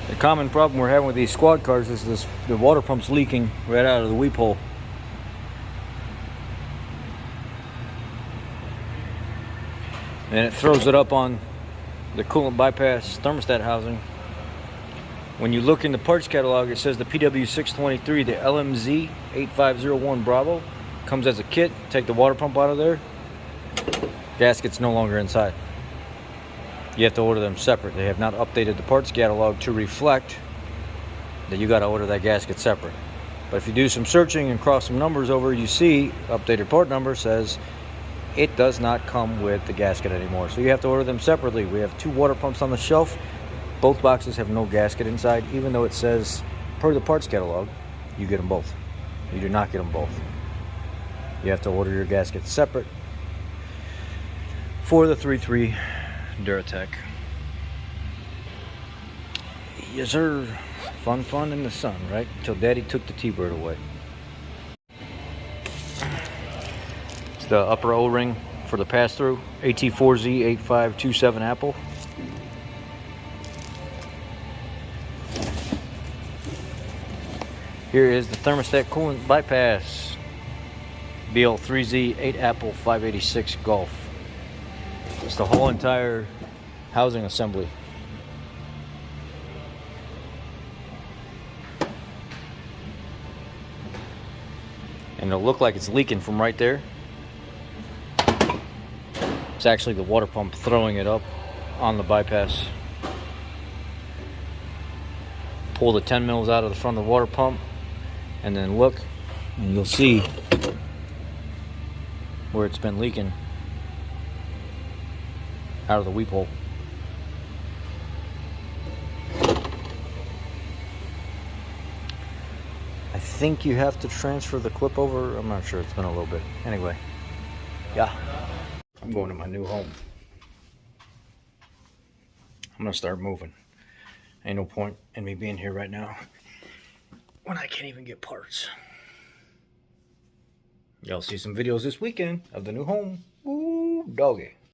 The common problem we're having with these squad cars is the water pump's leaking right out of the weep hole. And it throws it up on the coolant bypass thermostat housing. When you look in the parts catalog, it says the PW623, the LMZ 8501 Bravo, comes as a kit. Take the water pump out of there, gasket's no longer inside. You have to order them separate. They have not updated the parts catalog to reflect that you got to order that gasket separate. But if you do some searching and cross some numbers over, you see updated part number says it does not come with the gasket anymore. So you have to order them separately. We have 2 water pumps on the shelf. Both boxes have no gasket inside, even though it says per the parts catalog you get them both. You do not get them both. You have to order your gasket separate for the 3.3 Duratec. Yes sir. Fun in the sun, right? Until Daddy took the T-Bird away. It's the upper O-ring for the pass-through. AT4Z8527 Apple. Here is the thermostat coolant bypass. BL3Z 8 Apple 586 Golf. It's the whole entire housing assembly. And it'll look like it's leaking from right there. It's actually the water pump throwing it up on the bypass. Pull the 10 mils out of the front of the water pump and then look, and you'll see where it's been leaking out of the weep hole. I think you have to transfer the clip over. I'm not sure. It's been a little bit. Anyway, yeah. I'm going to my new home. I'm going to start moving. Ain't no point in me being here right now when I can't even get parts. Y'all see some videos this weekend of the new home. Ooh, doggy.